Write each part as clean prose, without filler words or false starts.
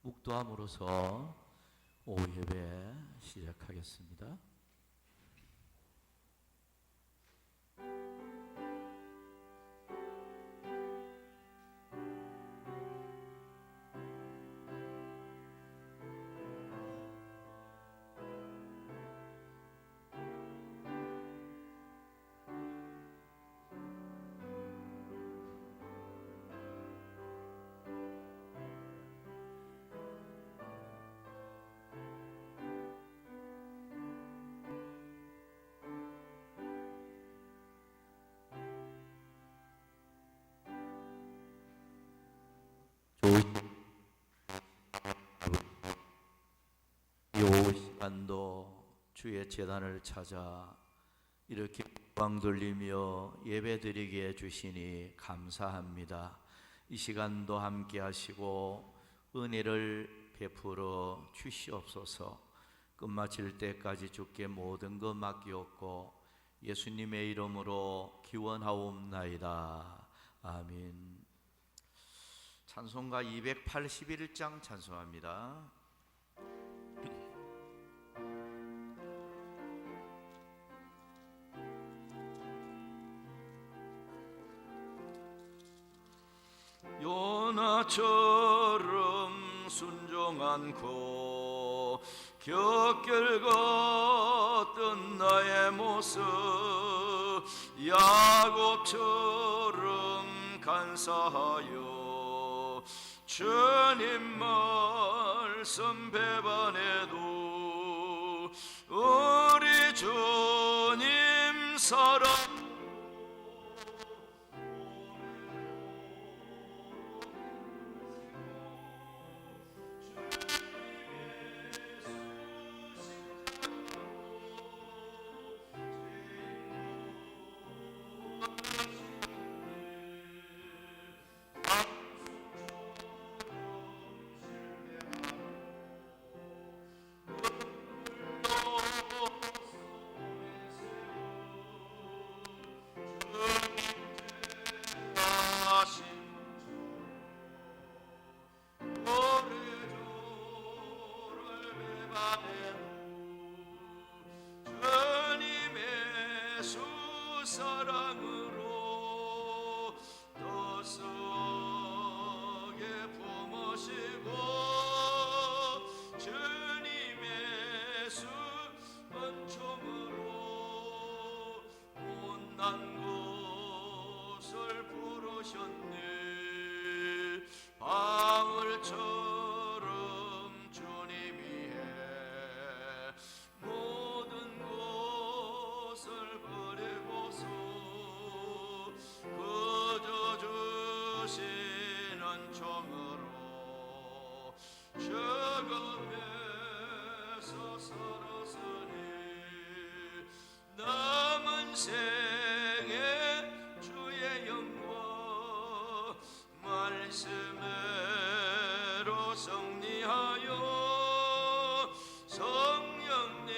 묵도함으로써 오후 예배 시작하겠습니다. 이 오후 시간도 주의 제단을 찾아 이렇게 영광 돌리며 예배드리게 해주시니 감사합니다. 이 시간도 함께 하시고 은혜를 베풀어 주시옵소서. 끝마칠 때까지 주께 모든 것 맡기옵고 예수님의 이름으로 기원하옵나이다. 아멘. 찬송가 281장 찬송합니다. 요나처럼 순종하고 격결 걷던 나의 모습, 야곱처럼 간사하여 주님 말씀 배반해도 우리 주님 사랑 사랑으로 떠서게 품으시고 주님의 수 은총으로 못난 곳을 부르셨네. 방울처럼 주님 위에 모든 것을 버리고서 그저 주시는 총으로 죽음에서 살았으니 남은 생에 주의 영광 말씀으로 승리하여 성령님의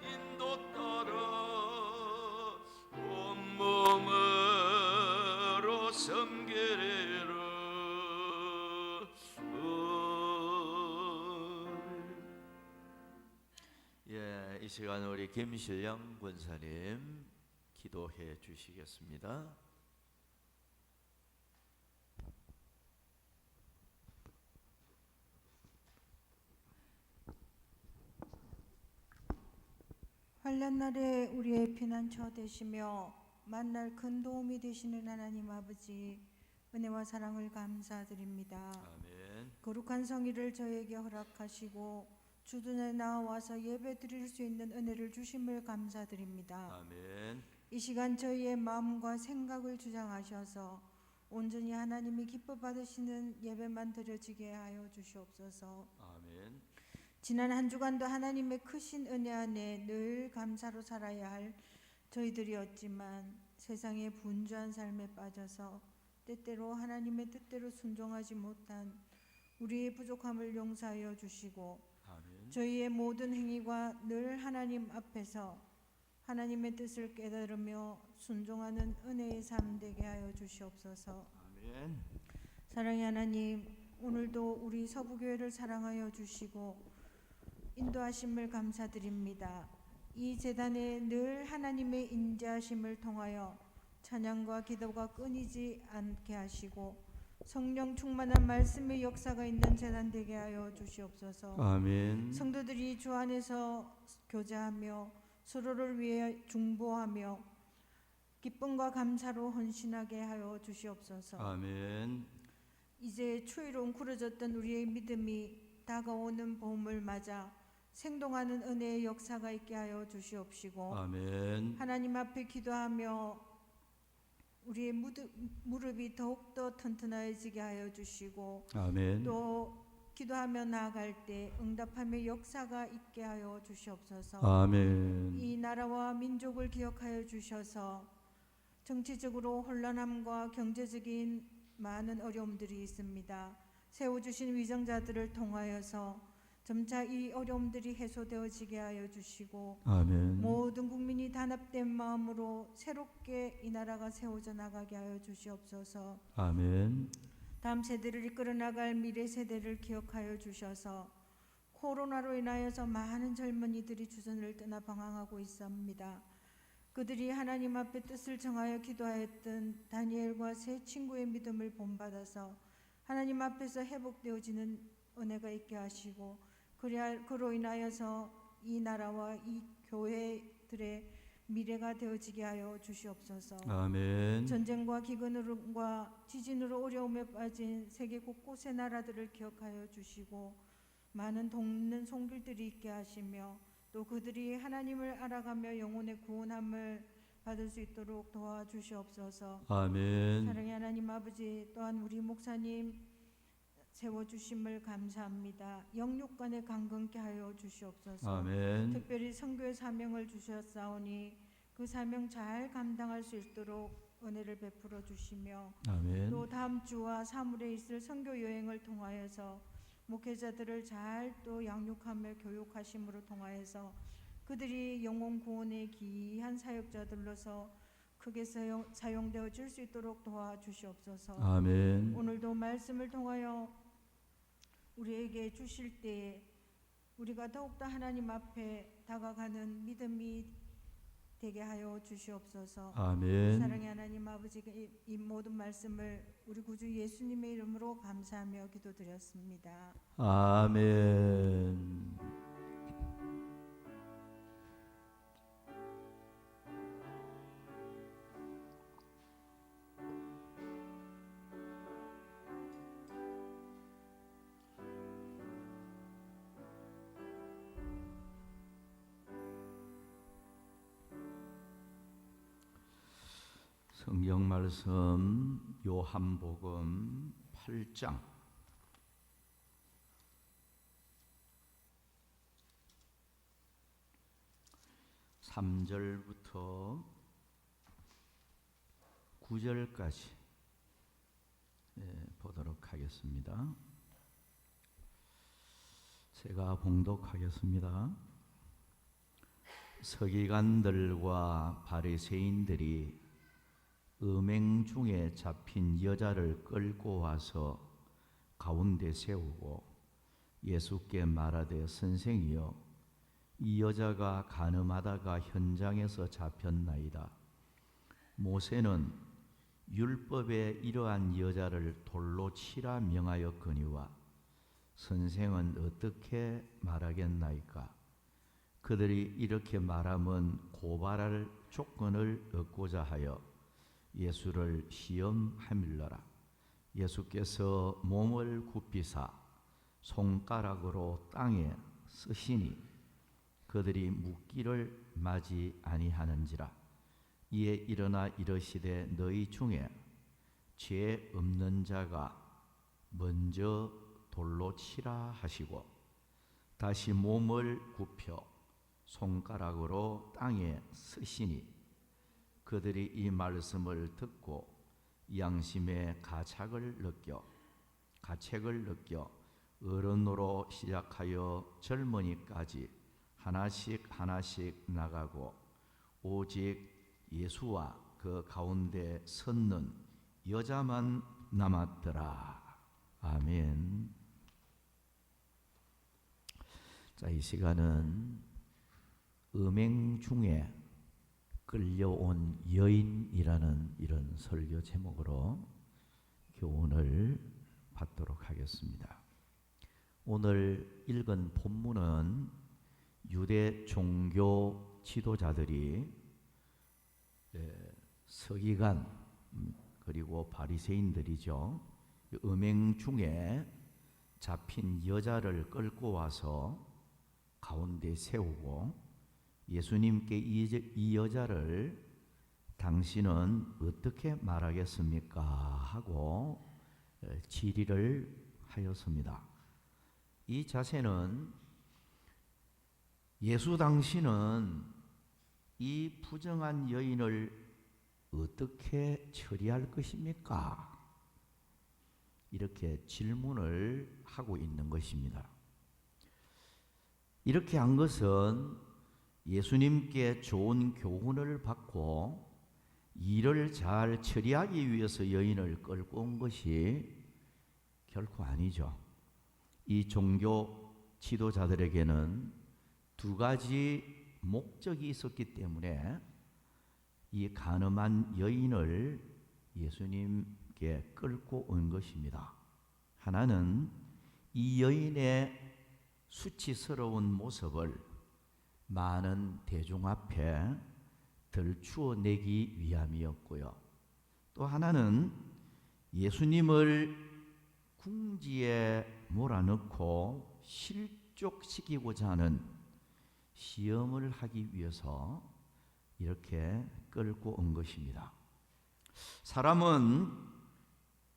인도 따라 온몸으로 섬기리라. 이 시간 우리 김실영 권사님 기도해 주시겠습니다. 환난 날에 우리의 피난처 되시며 만날 큰 도움이 되시는 하나님 아버지, 은혜와 사랑을 감사드립니다. 아멘. 거룩한 성의를 저에게 허락하시고 주둔에 나와서 예배 드릴 수 있는 은혜를 주심을 감사드립니다. 아멘. 이 시간 저희의 마음과 생각을 주장하셔서 온전히 하나님이 기뻐 받으시는 예배만 드려지게 하여 주시옵소서. 아멘. 지난 한 주간도 하나님의 크신 은혜 안에 늘 감사로 살아야 할 저희들이었지만 세상의 분주한 삶에 빠져서 때때로 하나님의 뜻대로 순종하지 못한 우리의 부족함을 용서하여 주시고 아멘. 저희의 모든 행위가 늘 하나님 앞에서 하나님의 뜻을 깨달으며 순종하는 은혜의 삶 되게 하여 주시옵소서. 아멘. 사랑의 하나님, 오늘도 우리 서부교회를 사랑하여 주시고 인도하심을 감사드립니다. 이 제단에 늘 하나님의 인자하심을 통하여 찬양과 기도가 끊이지 않게 하시고 성령 충만한 말씀의 역사가 있는 제단 되게 하여 주시옵소서. 아멘. 성도들이 주 안에서 교제하며 서로를 위해 중보하며 기쁨과 감사로 헌신하게 하여 주시옵소서. 아멘. 이제 추위로 웅크러졌던 우리의 믿음이 다가오는 봄을 맞아 생동하는 은혜의 역사가 있게 하여 주시옵시고 아멘. 하나님 앞에 기도하며 우리의 무릎이 더욱더 튼튼해지게 하여 주시고 아멘. 또 기도하며 나아갈 때 응답함의 역사가 있게 하여 주시옵소서. 아멘. 이 나라와 민족을 기억하여 주셔서 정치적으로 혼란함과 경제적인 많은 어려움들이 있습니다. 세워주신 위정자들을 통하여서 점차 이 어려움들이 해소되어지게 하여 주시고 아멘. 모든 국민이 단합된 마음으로 새롭게 이 나라가 세워져 나가게 하여 주시옵소서. 아멘. 다음 세대를 이끌어 나갈 미래 세대를 기억하여 주셔서 코로나로 인하여서 많은 젊은이들이 주선을 떠나 방황하고 있습니다. 그들이 하나님 앞에 뜻을 정하여 기도하였던 다니엘과 세 친구의 믿음을 본받아서 하나님 앞에서 회복되어지는 은혜가 있게 하시고 그로 인하여서 이 나라와 이 교회들의 미래가 되어지게 하여 주시옵소서. 아멘. 전쟁과 기근과 지진으로 어려움에 빠진 세계 곳곳의 나라들을 기억하여 주시고 많은 돕는 손길들이 있게 하시며 또 그들이 하나님을 알아가며 영혼의 구원함을 받을 수 있도록 도와주시옵소서. 아멘. 사랑의 하나님 아버지, 또한 우리 목사님 세워주심을 감사합니다. 영육간에 강건케 하여 주시옵소서. 아멘. 특별히 선교의 사명을 주셨사오니 그 사명 잘 감당할 수 있도록 은혜를 베풀어 주시며 아멘. 또 다음 주와 사물에 있을 선교 여행을 통하여서 목회자들을 잘 또 양육하며 교육하심으로 통하여서 그들이 영혼 구원의 귀한 사역자들로서 크게 사용되어 줄 수 있도록 도와주시옵소서. 아멘. 오늘도 말씀을 통하여 우리에게 주실 때에 우리가 더욱더 하나님 앞에 다가가는 믿음이 되게 하여 주시옵소서. 아멘. 사랑의 하나님 아버지께 이 모든 말씀을 우리 구주 예수님의 이름으로 감사하며 기도드렸습니다. 아멘. 성경 말씀 요한복음 8장 3절부터 9절까지 보도록 하겠습니다. 제가 봉독하겠습니다. 서기관들과 바리새인들이 음행 중에 잡힌 여자를 끌고 와서 가운데 세우고 예수께 말하되 선생이여 이 여자가 간음하다가 현장에서 잡혔나이다. 모세는 율법에 이러한 여자를 돌로 치라 명하였거니와 선생은 어떻게 말하겠나이까? 그들이 이렇게 말하면 고발할 조건을 얻고자 하여 예수를 시험하밀러라. 예수께서 몸을 굽히사 손가락으로 땅에 쓰시니 그들이 묻기를 마지 아니하는지라. 이에 일어나 이르시되 너희 중에 죄 없는 자가 먼저 돌로 치라 하시고 다시 몸을 굽혀 손가락으로 땅에 쓰시니 그들이 이 말씀을 듣고 양심의 가책을 느껴 어른으로 시작하여 젊은이까지 하나씩 나가고 오직 예수와 그 가운데 섰는 여자만 남았더라. 아멘. 자, 이 시간은 음행 중에 끌려온 여인이라는 이런 설교 제목으로 교훈을 받도록 하겠습니다. 오늘 읽은 본문은 유대 종교 지도자들이 서기관 그리고 바리새인들이죠. 음행 중에 잡힌 여자를 끌고 와서 가운데 세우고 예수님께 이 여자를 당신은 어떻게 말하겠습니까? 하고 질의를 하였습니다. 이 자세는 예수 당신은 이 부정한 여인을 어떻게 처리할 것입니까? 이렇게 질문을 하고 있는 것입니다. 이렇게 한 것은 예수님께 좋은 교훈을 받고 일을 잘 처리하기 위해서 여인을 끌고 온 것이 결코 아니죠. 이 종교 지도자들에게는 두 가지 목적이 있었기 때문에 이 간음한 여인을 예수님께 끌고 온 것입니다. 하나는 이 여인의 수치스러운 모습을 많은 대중 앞에 들추어내기 위함이었고요. 또 하나는 예수님을 궁지에 몰아넣고 실족시키고자 하는 시험을 하기 위해서 이렇게 끌고 온 것입니다. 사람은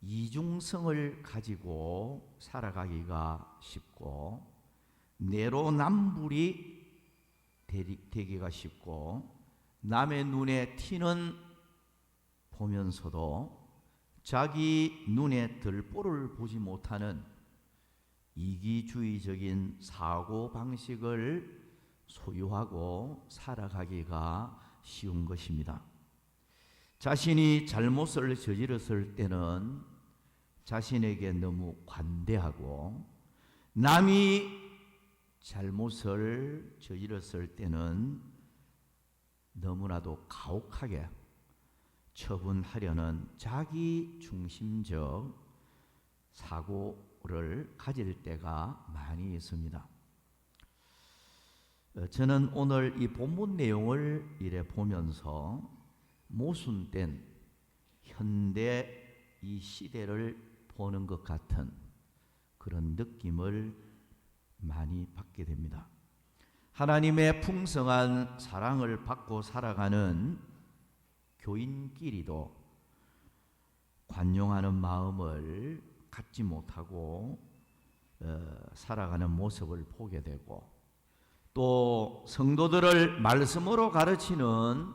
이중성을 가지고 살아가기가 쉽고 내로남불이 되기가 쉽고 남의 눈에 튀는 보면서도 자기 눈에 들보를 보지 못하는 이기주의적인 사고방식을 소유하고 살아가기가 쉬운 것입니다. 자신이 잘못을 저질렀을 때는 자신에게 너무 관대하고 남이 잘못을 저질렀을 때는 너무나도 가혹하게 처분하려는 자기 중심적 사고를 가질 때가 많이 있습니다. 저는 오늘 이 본문 내용을 이래 보면서 모순된 현대 이 시대를 보는 것 같은 그런 느낌을 많이 받게 됩니다. 하나님의 풍성한 사랑을 받고 살아가는 교인끼리도 관용하는 마음을 갖지 못하고 살아가는 모습을 보게 되고 또 성도들을 말씀으로 가르치는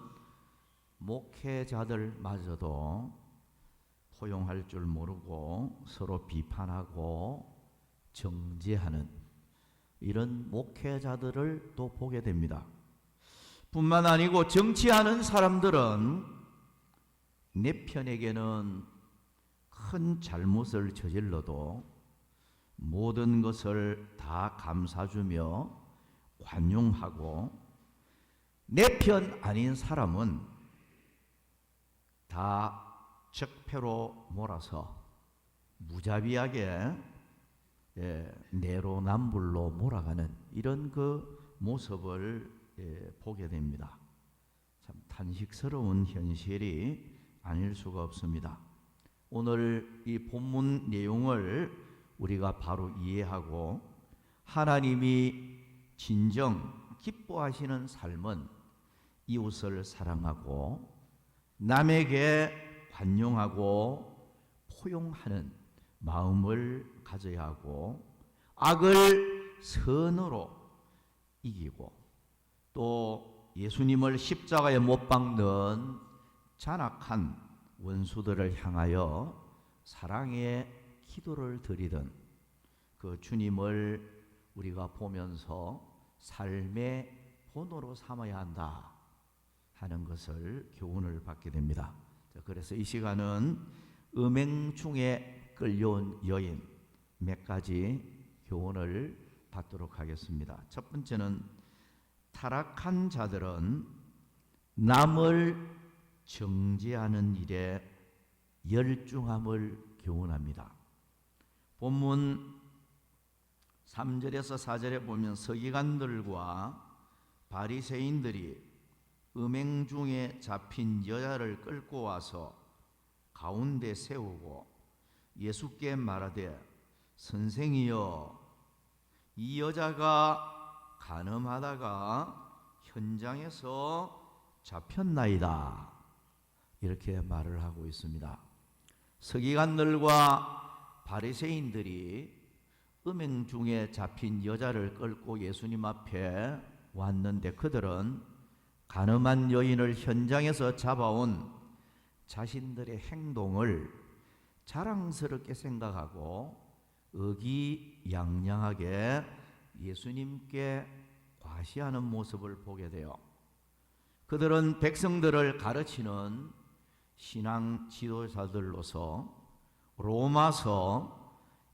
목회자들마저도 포용할 줄 모르고 서로 비판하고 정죄하는 이런 목회자들을 또 보게 됩니다. 뿐만 아니고 정치하는 사람들은 내 편에게는 큰 잘못을 저질러도 모든 것을 다 감사주며 관용하고 내 편 아닌 사람은 다 적폐로 몰아서 무자비하게 내로남불로 몰아가는 이런 그 모습을 보게 됩니다. 참 탄식스러운 현실이 아닐 수가 없습니다. 오늘 이 본문 내용을 우리가 바로 이해하고 하나님이 진정 기뻐하시는 삶은 이웃을 사랑하고 남에게 관용하고 포용하는 마음을 가져야 하고 악을 선으로 이기고 또 예수님을 십자가에 못 박는 잔악한 원수들을 향하여 사랑의 기도를 드리던 그 주님을 우리가 보면서 삶의 본으로 삼아야 한다 하는 것을 교훈을 받게 됩니다. 그래서 이 시간은 음행 중에 끌려온 여인, 몇 가지 교훈을 받도록 하겠습니다. 첫 번째는 타락한 자들은 남을 정죄하는 일에 열중함을 교훈합니다. 본문 3절에서 4절에 보면 서기관들과 바리새인들이 음행 중에 잡힌 여자를 끌고 와서 가운데 세우고 예수께 말하되 선생이여 이 여자가 간음하다가 현장에서 잡혔나이다 이렇게 말을 하고 있습니다. 서기관들과 바리새인들이 음행 중에 잡힌 여자를 끌고 예수님 앞에 왔는데 그들은 간음한 여인을 현장에서 잡아온 자신들의 행동을 자랑스럽게 생각하고 의기양양하게 예수님께 과시하는 모습을 보게 돼요. 그들은 백성들을 가르치는 신앙 지도자들로서 로마서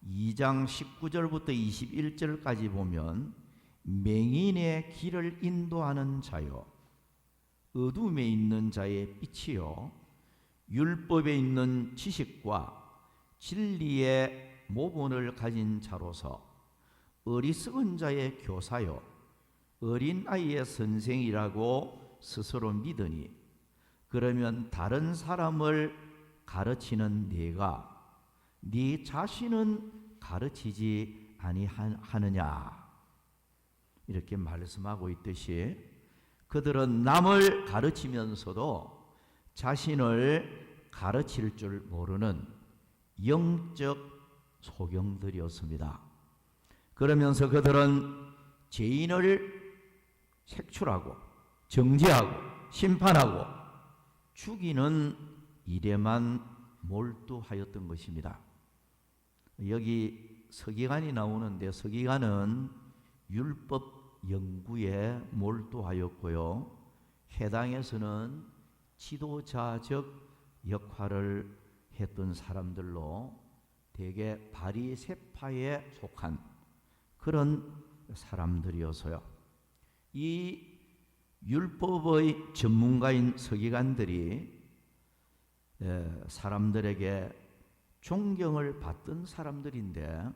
2장 19절부터 21절까지 보면 맹인의 길을 인도하는 자요 어둠에 있는 자의 빛이요 율법에 있는 지식과 진리의 모본을 가진 자로서 어리석은 자의 교사요 어린아이의 선생이라고 스스로 믿으니 그러면 다른 사람을 가르치는 네가 네 자신은 가르치지 아니하느냐 이렇게 말씀하고 있듯이 그들은 남을 가르치면서도 자신을 가르칠 줄 모르는 영적 소경들이었습니다. 그러면서 그들은 죄인을 색출하고 정죄하고 심판하고 죽이는 일에만 몰두하였던 것입니다. 여기 서기관이 나오는데 서기관은 율법 연구에 몰두하였고요. 해당에서는 지도자적 역할을 했던 사람들로 대개 바리새파에 속한 그런 사람들이어서요. 이 율법의 전문가인 서기관들이 사람들에게 존경을 받던 사람들인데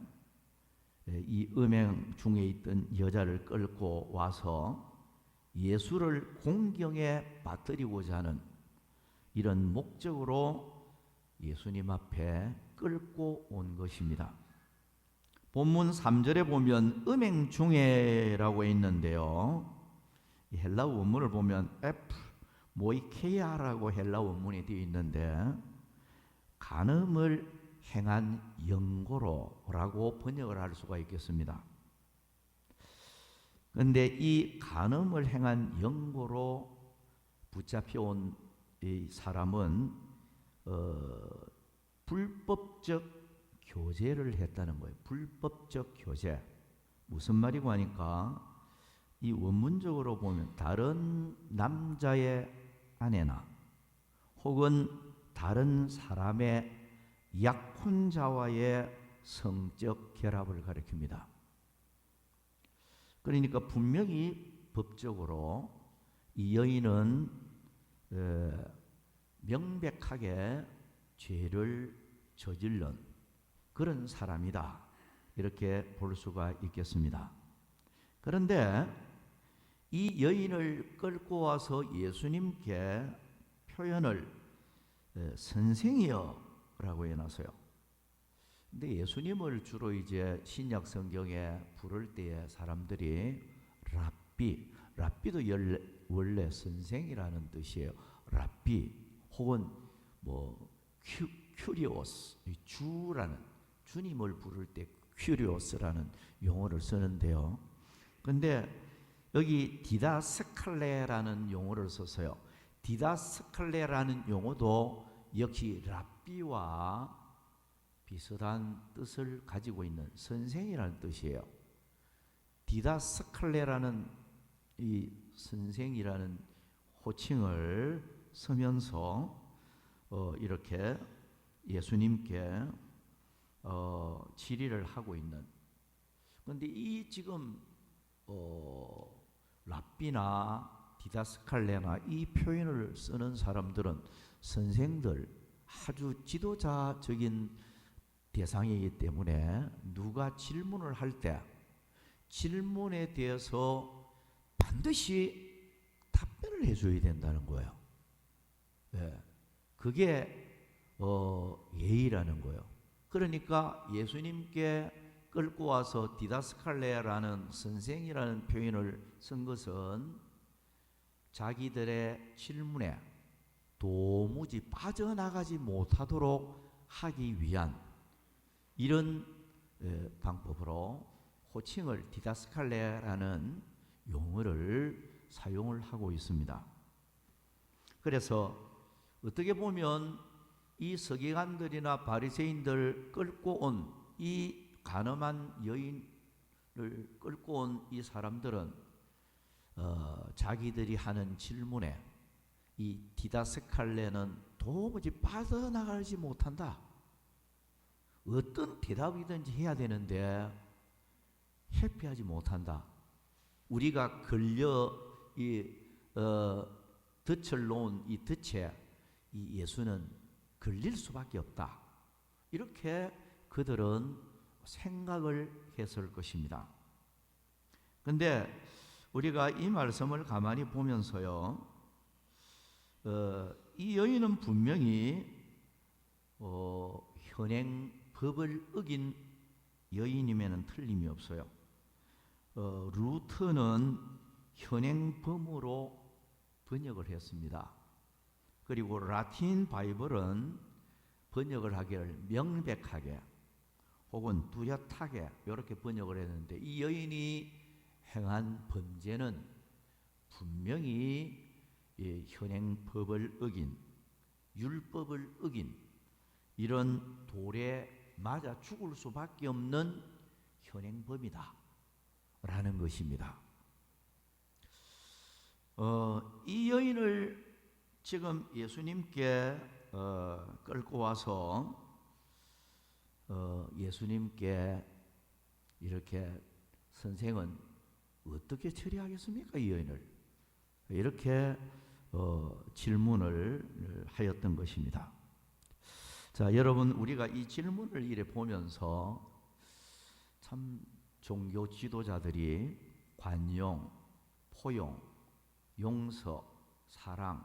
이 음행 중에 있던 여자를 끌고 와서 예수를 공경에 받들이고자 하는 이런 목적으로 예수님 앞에 끌고 온 것입니다. 본문 3절에 보면 음행 중에라고 있는데요. 헬라 원문을 보면 모이케이아라고 헬라 원문이 되어 있는데 간음을 행한 영고로라고 번역을 할 수가 있겠습니다. 그런데 이 간음을 행한 영고로 붙잡혀온 이 사람은 불법적 교제를 했다는 거예요. 불법적 교제. 무슨 말이고 하니까 이 원문적으로 보면 다른 남자의 아내나 혹은 다른 사람의 약혼자와의 성적 결합을 가리킵니다. 그러니까 분명히 법적으로 이 여인은 명백하게 죄를 저질른 그런 사람이다. 이렇게 볼 수가 있겠습니다. 그런데 이 여인을 끌고 와서 예수님께 표현을 선생이여 라고 해놨어요. 근데 예수님을 주로 이제 신약 성경에 부를 때에 사람들이 랍비도 원래 선생이라는 뜻이에요. 랍비 혹은 큐리오스 주라는 주님을 부를 때 큐리오스라는 용어를 쓰는데요. 근데 여기 디다스칼레라는 용어를 써서요. 디다스칼레라는 용어도 역시 랍비와 비슷한 뜻을 가지고 있는 선생이라는 뜻이에요. 디다스칼레라는 이 선생이라는 호칭을 쓰면서 이렇게 예수님께 질의를 하고 있는. 그런데 이 지금 랍비나 디다스칼레나 이 표현을 쓰는 사람들은 선생들, 아주 지도자적인 대상이기 때문에 누가 질문을 할 때 질문에 대해서 반드시 답변을 해줘야 된다는 거예요. 네. 그게 예의라는 거예요. 그러니까 예수님께 끌고 와서 디다스칼레라는 선생이라는 표현을 쓴 것은 자기들의 질문에 도무지 빠져나가지 못하도록 하기 위한 이런 방법으로 호칭을 디다스칼레라는 용어를 사용을 하고 있습니다. 그래서 어떻게 보면 이 서기관들이나 바리새인들 끌고 온 이 간음한 여인을 끌고 온 이 사람들은 자기들이 하는 질문에 이 디다스칼레는 도무지 빠져나가지 못한다. 어떤 대답이든지 해야 되는데 회피하지 못한다. 우리가 걸려 덫을 놓은 이 덫에 이 예수는 걸릴 수밖에 없다. 이렇게 그들은 생각을 했을 것입니다. 그런데 우리가 이 말씀을 가만히 보면서요, 이 여인은 분명히 현행 법을 어긴 여인임에는 틀림이 없어요. 루트는 현행범으로 번역을 했습니다. 그리고 라틴 바이블은 번역을 하기를 명백하게 혹은 뚜렷하게 이렇게 번역을 했는데 이 여인이 행한 범죄는 분명히 현행법을 어긴 율법을 어긴 이런 돌에 맞아 죽을 수밖에 없는 현행범이다 라는 것입니다. 이 여인을 지금 예수님께 끌고 와서 예수님께 이렇게 선생은 어떻게 처리하겠습니까? 이 여인을 이렇게 질문을 하였던 것입니다. 자, 여러분, 우리가 이 질문을 이래 보면서 참 종교 지도자들이 관용, 포용, 용서, 사랑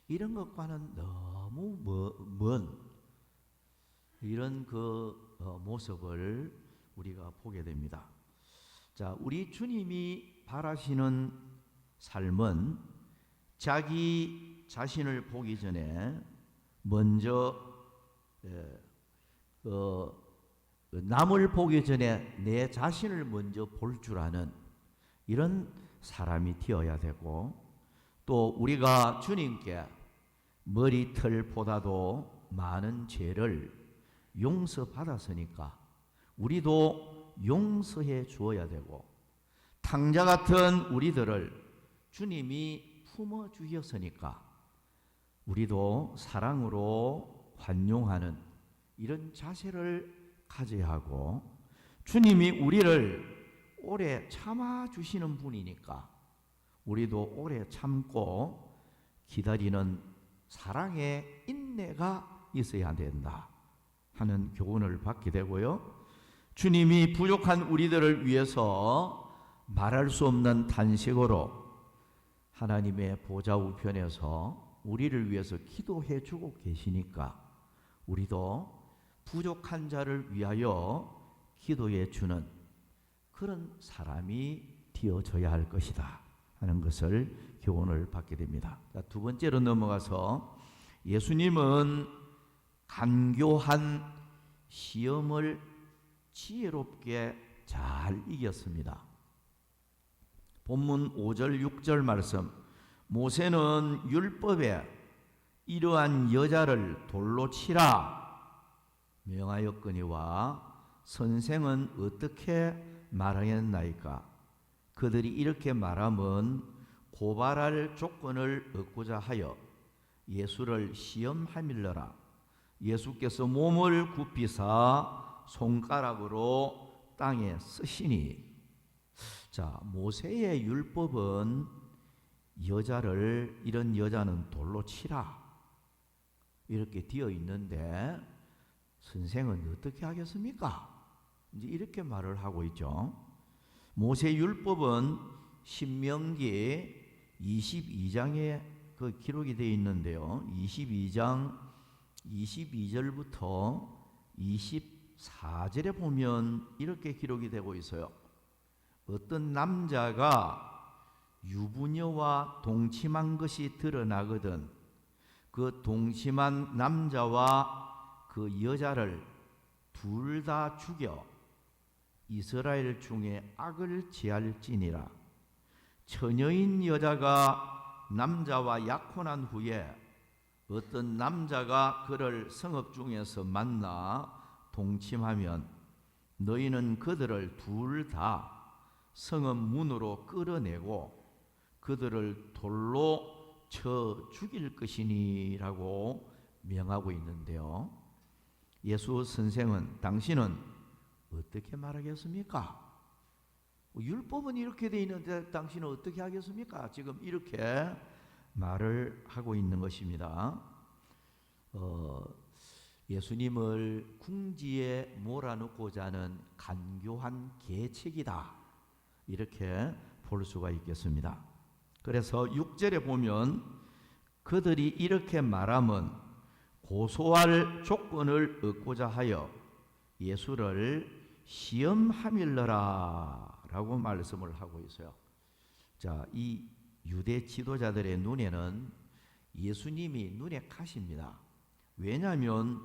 이런 것과는 너무 먼 이런 모습을 우리가 보게 됩니다. 자, 우리 주님이 바라시는 삶은 자기 자신을 보기 전에 먼저 남을 보기 전에 내 자신을 먼저 볼 줄 아는 이런 사람이 되어야 되고, 또 우리가 주님께 머리털보다도 많은 죄를 용서받았으니까 우리도 용서해 주어야 되고, 탕자 같은 우리들을 주님이 품어 주셨으니까 우리도 사랑으로 관용하는 이런 자세를 가져야 하고, 주님이 우리를 오래 참아 주시는 분이니까 우리도 오래 참고 기다리는 사랑의 인내가 있어야 된다 하는 교훈을 받게 되고요. 주님이 부족한 우리들을 위해서 말할 수 없는 탄식으로 하나님의 보좌 우편에서 우리를 위해서 기도해 주고 계시니까 우리도 부족한 자를 위하여 기도해 주는 그런 사람이 되어져야 할 것이다 하는 것을 교훈을 받게 됩니다. 두 번째로 넘어가서 예수님은 간교한 시험을 지혜롭게 잘 이겼습니다. 본문 5절 6절 말씀, 모세는 율법에 이러한 여자를 돌로 치라 명하였거니와 선생은 어떻게 말하였나이까? 그들이 이렇게 말함은 고발할 조건을 얻고자 하여 예수를 시험하밀러라. 예수께서 몸을 굽히사 손가락으로 땅에 쓰시니. 자, 모세의 율법은 여자를, 이런 여자는 돌로 치라 이렇게 되어 있는데 선생은 어떻게 하겠습니까? 이제 이렇게 말을 하고 있죠. 모세 율법은 신명기 22장에 그 기록이 되어 있는데요. 22장 22절부터 24절에 보면 이렇게 기록이 되고 있어요. 어떤 남자가 유부녀와 동침한 것이 드러나거든 그 동침한 남자와 그 여자를 둘 다 죽여 이스라엘 중에 악을 제할지니라. 처녀인 여자가 남자와 약혼한 후에 어떤 남자가 그를 성읍 중에서 만나 동침하면 너희는 그들을 둘 다 성읍 문으로 끌어내고 그들을 돌로 쳐 죽일 것이니라고 명하고 있는데요. 예수 선생은 당신은 어떻게 말하겠습니까? 율법은 이렇게 되어 있는데 당신은 어떻게 하겠습니까? 지금 이렇게 말을 하고 있는 것입니다. 예수님을 궁지에 몰아넣고자 하는 간교한 계책이다 이렇게 볼 수가 있겠습니다. 그래서 6절에 보면 그들이 이렇게 말하면 고소할 조건을 얻고자 하여 예수를 시험하밀러라 라고 말씀을 하고 있어요. 자, 이 유대 지도자들의 눈에는 예수님이 눈에 가십니다. 왜냐하면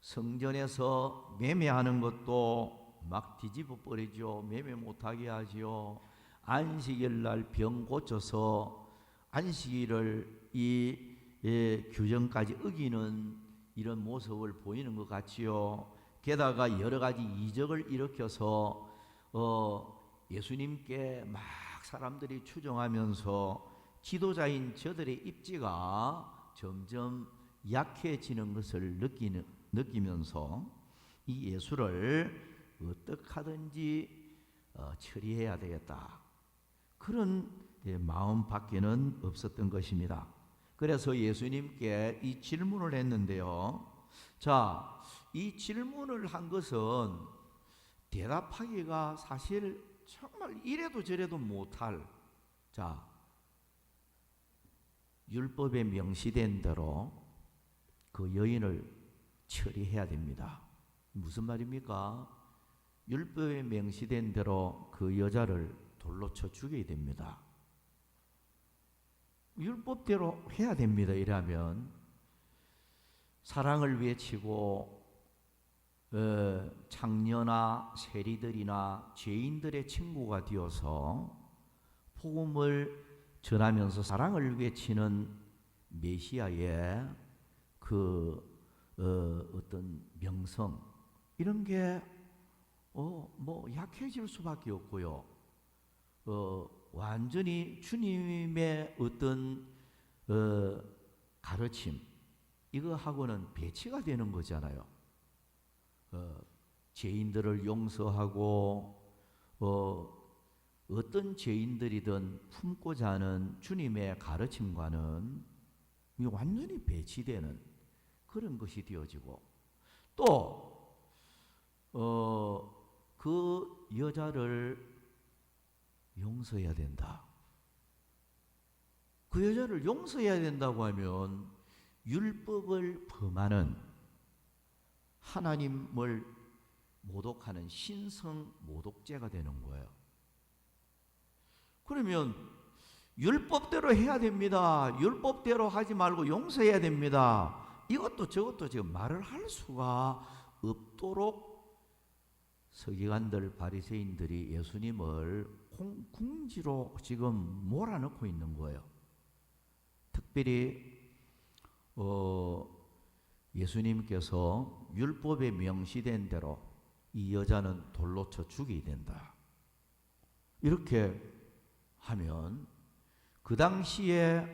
성전에서 매매하는 것도 막 뒤집어 버리죠. 매매 못하게 하지요. 안식일 날 병 고쳐서 안식일을 이 규정까지 어기는 이런 모습을 보이는 것 같지요. 게다가 여러 가지 이적을 일으켜서 예수님께 막 사람들이 추종하면서 지도자인 저들의 입지가 점점 약해지는 것을 느끼면서 이 예수를 어떻게 하든지 처리해야 되겠다. 그런 마음밖에는 없었던 것입니다. 그래서 예수님께 이 질문을 했는데요. 자, 이 질문을 한 것은 대답하기가 사실 정말 이래도 저래도 못할, 자, 율법에 명시된 대로 그 여인을 처리해야 됩니다. 무슨 말입니까? 율법에 명시된 대로 그 여자를 돌로 쳐 죽여야 됩니다. 율법대로 해야 됩니다. 이라면 사랑을 외치고 창녀나 세리들이나 죄인들의 친구가 되어서 복음을 전하면서 사랑을 외치는 메시아의 그 어떤 명성 이런 게 뭐 약해질 수밖에 없고요. 완전히 주님의 어떤 가르침 이거하고는 배치가 되는 거잖아요. 죄인들을 용서하고 어떤 죄인들이든 품고자 하는 주님의 가르침과는 완전히 배치되는 그런 것이 되어지고 또 그 여자를 용서해야 된다. 그 여자를 용서해야 된다고 하면 율법을 범하는 하나님을 모독하는 신성 모독죄가 되는 거예요. 그러면 율법대로 해야 됩니다. 율법대로 하지 말고 용서해야 됩니다. 이것도 저것도 지금 말을 할 수가 없도록 서기관들 바리새인들이 예수님을 궁지로 지금 몰아넣고 있는 거예요. 특별히 예수님께서 율법에 명시된 대로 이 여자는 돌로 쳐 죽여야 된다. 이렇게 하면 그 당시에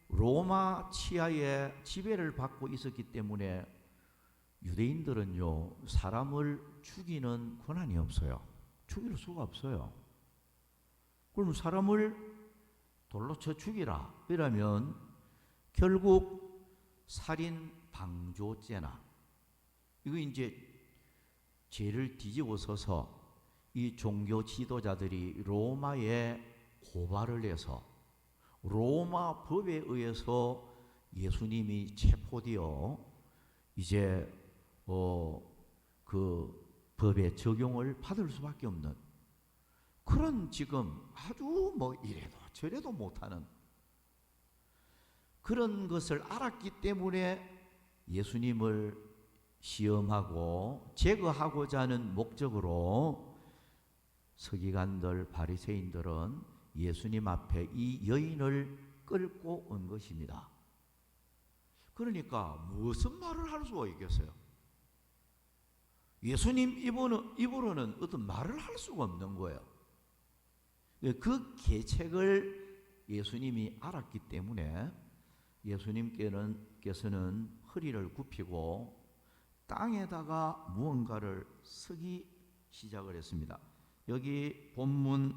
로마 치하의 지배를 받고 있었기 때문에 유대인들은요, 사람을 죽이는 권한이 없어요. 죽일 수가 없어요. 그럼 사람을 돌로 쳐 죽이라 이러면 결국 살인 방조죄나 이거 이제 죄를 뒤집어 서서 이 종교 지도자들이 로마에 고발을 해서 로마 법에 의해서 예수님이 체포되어 이제 그 법의 적용을 받을 수밖에 없는 그런 지금 아주 뭐 이래도 저래도 못하는 그런 것을 알았기 때문에 예수님을 시험하고 제거하고자 하는 목적으로 서기관들 바리새인들은 예수님 앞에 이 여인을 끌고 온 것입니다. 그러니까 무슨 말을 할 수가 있겠어요? 예수님 입으로는 어떤 말을 할 수가 없는 거예요. 그 계책을 예수님이 알았기 때문에 예수님께서는 허리를 굽히고 땅에다가 무언가를 쓰기 시작을 했습니다. 여기 본문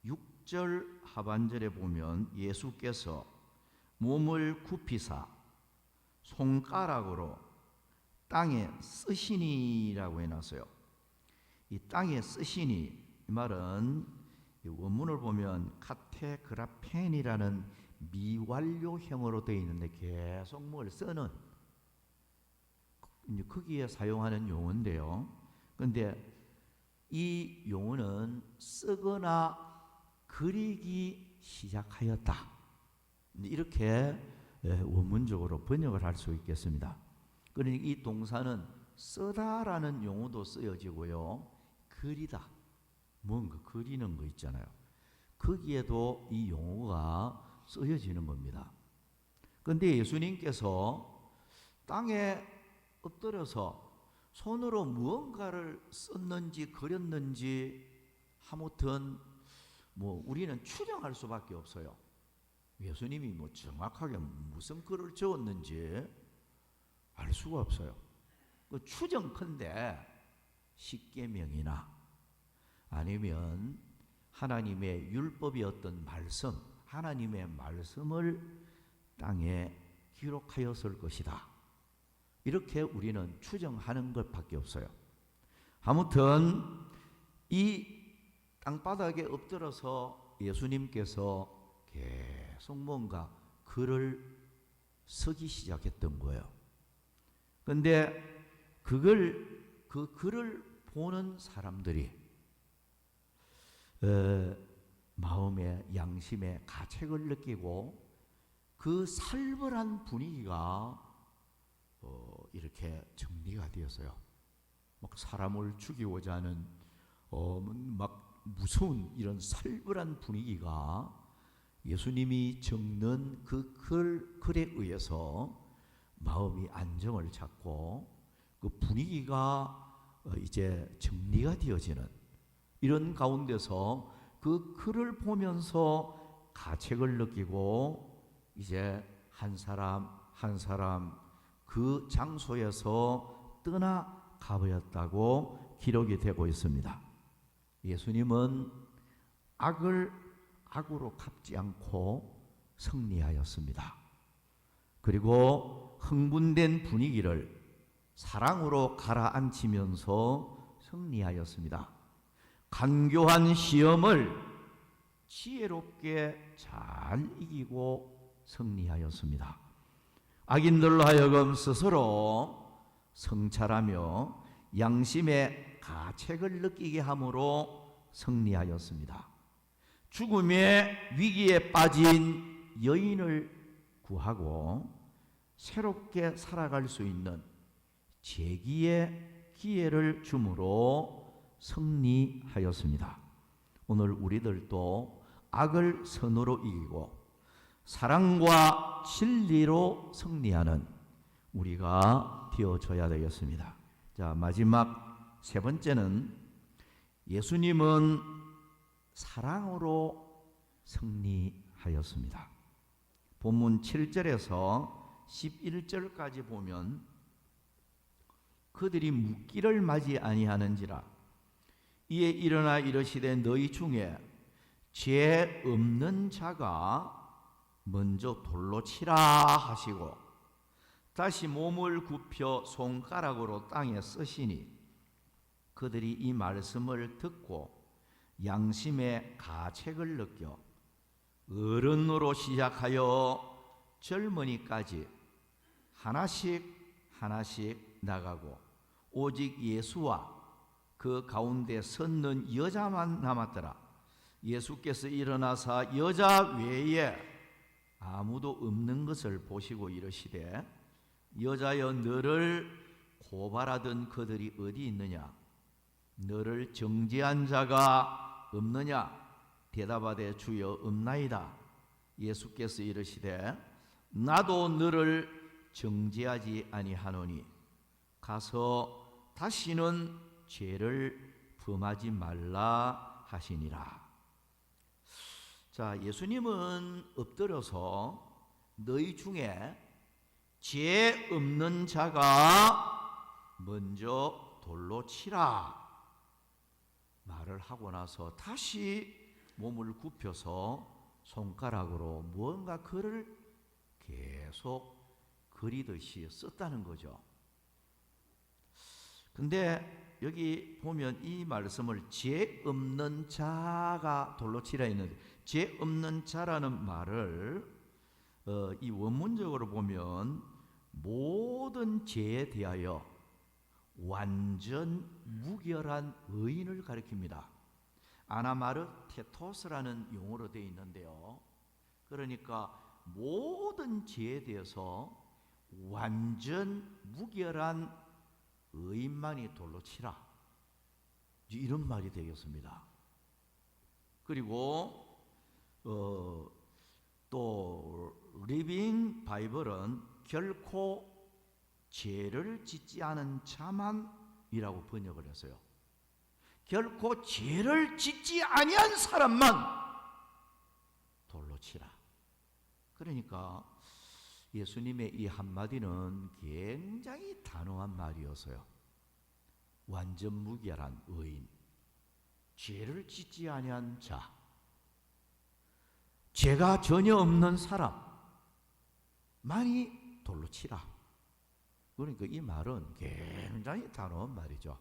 6절 하반절에 보면 예수께서 몸을 굽히사 손가락으로 땅에 쓰시니라고 해놨어요. 이 땅에 쓰시니 이 말은 원문을 보면 카테그라펜이라는 미완료형으로 되어 있는데 계속 뭘 쓰는 거기에 사용하는 용어인데요. 그런데 이 용어는 쓰거나 그리기 시작하였다. 이렇게 원문적으로 번역을 할 수 있겠습니다. 그러니까 이 동사는 쓰다라는 용어도 쓰여지고요. 그리다. 뭔가 그리는 거 있잖아요. 거기에도 이 용어가 쓰여지는 겁니다. 그런데 예수님께서 땅에 엎드려서 손으로 무언가를 썼는지 그렸는지 아무튼 뭐 우리는 추정할 수밖에 없어요. 예수님이 뭐 정확하게 무슨 글을 적었는지 알 수가 없어요. 그 추정컨대 십계명이나 아니면 하나님의 율법이 어떤 말씀, 하나님의 말씀을 땅에 기록하였을 것이다. 이렇게 우리는 추정하는 것밖에 없어요. 아무튼 이 땅바닥에 엎드려서 예수님께서 계속 뭔가 글을 쓰기 시작했던 거예요. 그런데 그 글을 보는 사람들이 마음의 양심의 가책을 느끼고 그 살벌한 분위기가 이렇게 정리가 되었어요. 막 사람을 죽이고자 하는 막 무서운 이런 살벌한 분위기가 예수님이 적는 그 글에 의해서 마음이 안정을 찾고 그 분위기가 이제 정리가 되어지는 이런 가운데서 그 글을 보면서 가책을 느끼고 이제 한 사람 한 사람 그 장소에서 떠나가 버렸다고 기록이 되고 있습니다. 예수님은 악을 악으로 갚지 않고 승리하였습니다. 그리고 흥분된 분위기를 사랑으로 가라앉히면서 승리하였습니다. 간교한 시험을 지혜롭게 잘 이기고 승리하였습니다. 악인들로 하여금 스스로 성찰하며 양심의 가책을 느끼게 함으로 승리하였습니다. 죽음의 위기에 빠진 여인을 구하고 새롭게 살아갈 수 있는 재기의 기회를 주므로 승리하였습니다. 오늘 우리들도 악을 선으로 이기고 사랑과 진리로 승리하는 우리가 되어줘야 되겠습니다. 자, 마지막 세 번째는 예수님은 사랑으로 승리하였습니다. 본문 7절에서 11절까지 보면 그들이 묻기를 맞이 아니하는지라. 이에 일어나 이르시되 너희 중에 죄 없는 자가 먼저 돌로 치라 하시고 다시 몸을 굽혀 손가락으로 땅에 쓰시니 그들이 이 말씀을 듣고 양심의 가책을 느껴 어른으로 시작하여 젊은이까지 하나씩 나가고 오직 예수와 그 가운데 섰는 여자만 남았더라. 예수께서 일어나사 여자 외에 아무도 없는 것을 보시고 이르시되 여자여 너를 고발하던 그들이 어디 있느냐? 너를 정죄한 자가 없느냐? 대답하되 주여 없나이다. 예수께서 이르시되 나도 너를 정죄하지 아니하노니 가서 다시는 죄를 범하지 말라 하시니라. 자, 예수님은 엎드려서 너희 중에 죄 없는 자가 먼저 돌로 치라 말을 하고 나서 다시 몸을 굽혀서 손가락으로 무언가 글을 계속 그리듯이 썼다는 거죠. 근데 여기 보면 이 말씀을 죄 없는 자가 돌로 치라 했는데 죄 없는 자라는 말을 이 원문적으로 보면 모든 죄에 대하여 완전 무결한 의인을 가리킵니다. 아나마르테토스라는 용어로 되어 있는데요. 그러니까 모든 죄에 대해서 완전 무결한 의인만이 돌로 치라, 이런 말이 되겠습니다. 그리고 또 리빙 바이블은 결코 죄를 짓지 않은 자만이라고 번역을 했어요. 결코 죄를 짓지 아니한 사람만 돌로 치라. 그러니까 예수님의 이 한마디는 굉장히 단호한 말이었어요. 완전 무결한 의인, 죄를 짓지 아니한 자, 죄가 전혀 없는 사람만이 돌로 치라. 그러니까 이 말은 굉장히 단호한 말이죠.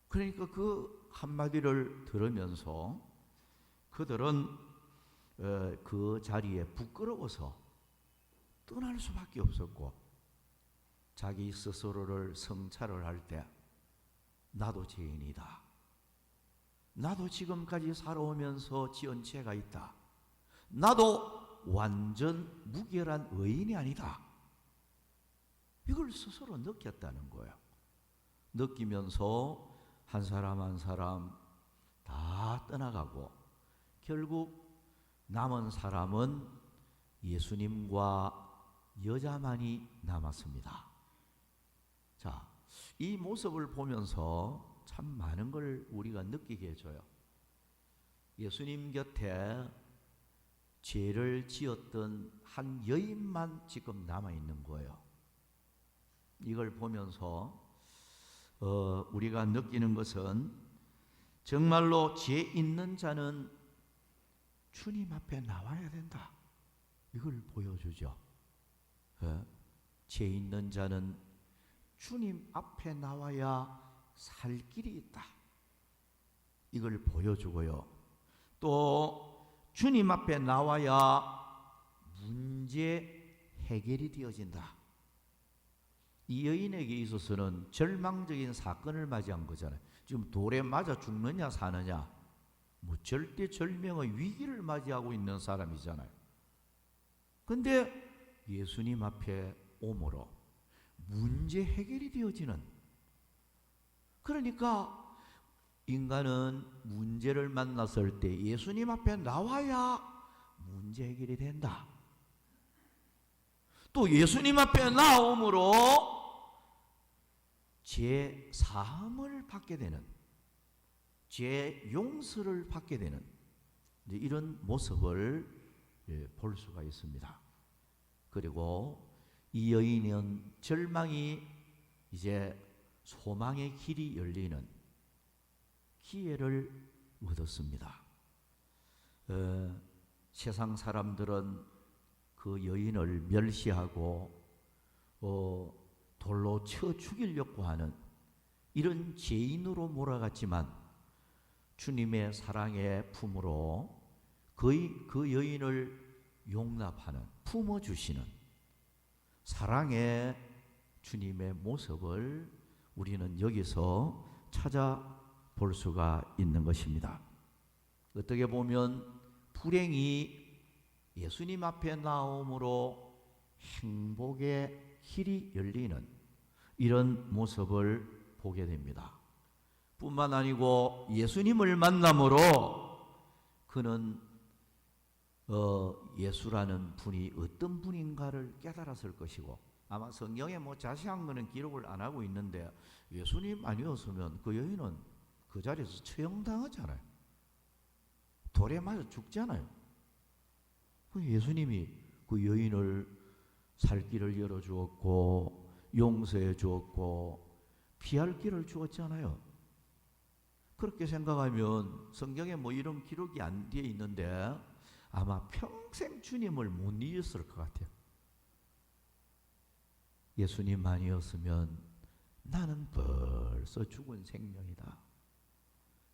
그러니까 그 한마디를 들으면서 그들은 그 자리에 부끄러워서 떠날 수밖에 없었고 자기 스스로를 성찰을 할 때 나도 죄인이다. 나도 지금까지 살아오면서 지은 죄가 있다. 나도 완전 무결한 의인이 아니다. 이걸 스스로 느꼈다는 거예요. 느끼면서 한 사람 한 사람 다 떠나가고 결국 남은 사람은 예수님과 여자만이 남았습니다. 자, 이 모습을 보면서 참 많은 걸 우리가 느끼게 해줘요. 예수님 곁에 죄를 지었던 한 여인만 지금 남아있는 거예요. 이걸 보면서 우리가 느끼는 것은 정말로 죄 있는 자는 주님 앞에 나와야 된다. 이걸 보여주죠. 죄 있는 자는 주님 앞에 나와야 살 길이 있다. 이걸 보여주고요. 또 주님 앞에 나와야 문제 해결이 되어진다. 이 여인에게 있어서는 절망적인 사건을 맞이한 거잖아요. 지금 돌에 맞아 죽느냐 사느냐, 절대절명의 위기를 맞이하고 있는 사람이잖아요. 근데 예수님 앞에 오므로 문제 해결이 되어지는, 그러니까 인간은 문제를 만났을 때 예수님 앞에 나와야 문제 해결이 된다. 또 예수님 앞에 나옴으로 죄 사함을 받게 되는, 죄 용서를 받게 되는 이런 모습을 볼 수가 있습니다. 그리고 이 여인은 절망이 이제 소망의 길이 열리는 기회를 얻었습니다. 세상 사람들은 그 여인을 멸시하고 돌로 쳐 죽이려고 하는 이런 죄인으로 몰아갔지만 주님의 사랑의 품으로 그 여인을 용납하는, 품어주시는 사랑의 주님의 모습을 우리는 여기서 찾아볼 수가 있는 것입니다. 어떻게 보면 불행이 예수님 앞에 나옴으로 행복의 길이 열리는 이런 모습을 보게 됩니다. 뿐만 아니고 예수님을 만남으로 그는 예수라는 분이 어떤 분인가를 깨달았을 것이고, 아마 성경에 뭐 자세한 거는 기록을 안 하고 있는데 예수님 아니었으면 그 여인은 그 자리에서 처형당하잖아요. 돌에 맞아 죽잖아요. 예수님이 그 여인을 살 길을 열어주었고 용서해 주었고 피할 길을 주었잖아요. 그렇게 생각하면 성경에 뭐 이런 기록이 안 되어 있는데 아마 평생 주님을 못 잊었을 것 같아요. 예수님만이었으면 나는 벌써 죽은 생명이다.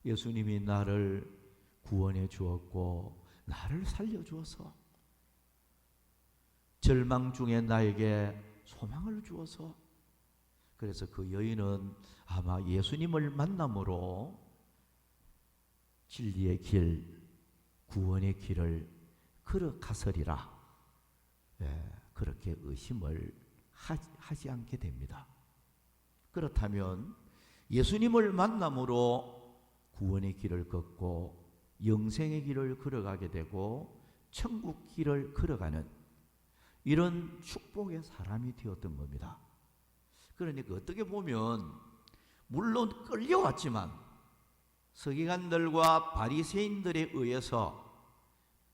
예수님이 나를 구원해 주었고 나를 살려 주어서 절망 중에 나에게 소망을 주어서, 그래서 그 여인은 아마 예수님을 만남으로 진리의 길, 구원의 길을 걸어가서리라, 그렇게 의심을 하지 않게 됩니다. 그렇다면 예수님을 만남으로 구원의 길을 걷고 영생의 길을 걸어가게 되고 천국 길을 걸어가는 이런 축복의 사람이 되었던 겁니다. 그러니까 어떻게 보면 물론 끌려왔지만 서기관들과 바리새인들에 의해서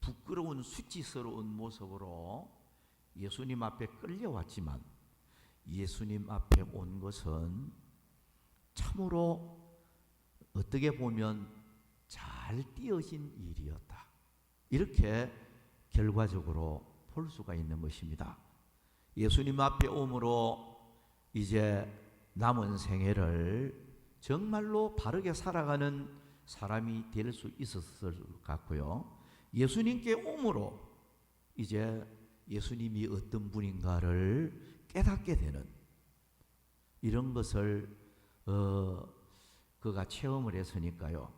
부끄러운 수치스러운 모습으로 예수님 앞에 끌려왔지만 예수님 앞에 온 것은 참으로 어떻게 보면 잘 띄어진 일이었다. 이렇게 결과적으로 볼 수가 있는 것입니다. 예수님 앞에 오므로 이제 남은 생애를 정말로 바르게 살아가는 사람이 될 수 있었을 것 같고요. 예수님께 오므로 이제 예수님이 어떤 분인가를 깨닫게 되는 이런 것을 그가 체험을 했으니까요.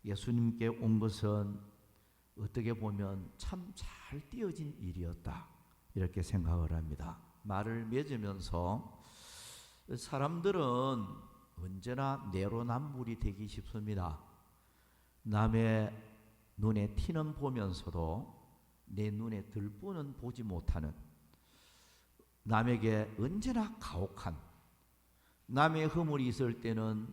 예수님께 온 것은 어떻게 보면 참 잘 띄어진 일이었다, 이렇게 생각을 합니다. 말을 맺으면서 사람들은 언제나 내로남불이 되기 쉽습니다. 남의 눈에 티는 보면서도 내 눈에 들보는 보지 못하는, 남에게 언제나 가혹한, 남의 허물이 있을 때는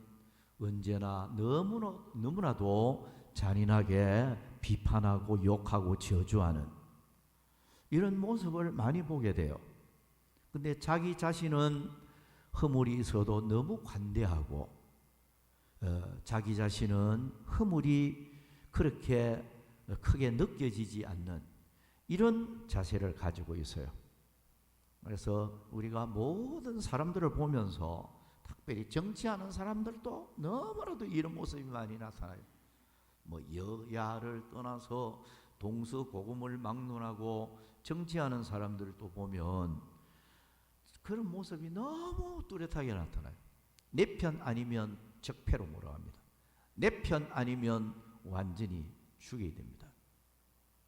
언제나 너무나도 잔인하게 비판하고 욕하고 저주하는 이런 모습을 많이 보게 돼요. 근데 자기 자신은 허물이 있어도 너무 관대하고 자기 자신은 허물이 그렇게 크게 느껴지지 않는 이런 자세를 가지고 있어요. 그래서 우리가 모든 사람들을 보면서 특별히 정치하는 사람들도 너무나도 이런 모습이 많이 나타나요. 뭐 여야를 떠나서 동서고금을 막론하고 정치하는 사람들도 보면 그런 모습이 너무 뚜렷하게 나타나요. 내 편 아니면 적폐로 몰아갑니다. 내 편 아니면 완전히 죽여야 됩니다.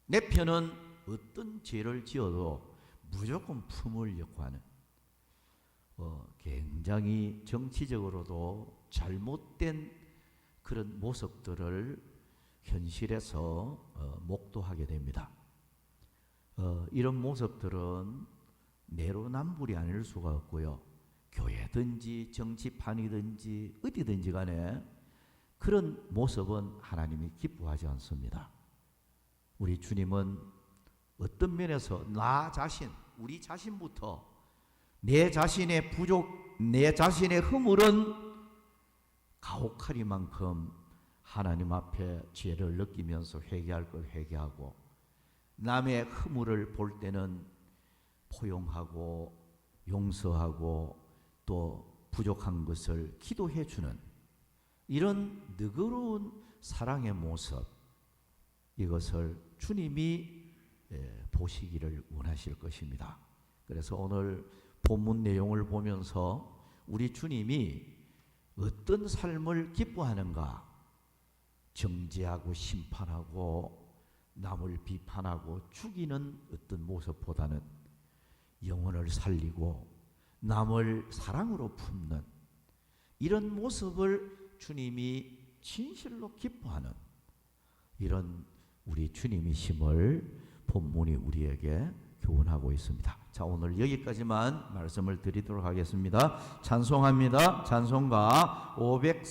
내 편은 어떤 죄를 지어도 무조건 품으려고 하는 굉장히 정치적으로도 잘못된 그런 모습들을 현실에서 목도하게 됩니다. 이런 모습들은 내로남불이 아닐 수가 없고요. 교회든지 정치판이든지 어디든지 간에 그런 모습은 하나님이 기뻐하지 않습니다. 우리 주님은 어떤 면에서 나 자신, 우리 자신부터 내 자신의 부족, 내 자신의 허물은 가혹하리만큼 하나님 앞에 죄를 느끼면서 회개할 걸 회개하고, 남의 허물을 볼 때는 포용하고 용서하고 또 부족한 것을 기도해 주는 이런 너그러운 사랑의 모습, 이것을 주님이 보시기를 원하실 것입니다. 그래서 오늘 본문 내용을 보면서 우리 주님이 어떤 삶을 기뻐하는가, 정죄하고 심판하고 남을 비판하고 죽이는 어떤 모습보다는 영혼을 살리고 남을 사랑으로 품는 이런 모습을 주님이 진실로 기뻐하는 이런 우리 주님이심을 본문이 우리에게 교훈하고 있습니다. 자, 오늘 여기까지만 말씀을 드리도록 하겠습니다. 찬송합니다. 찬송가 500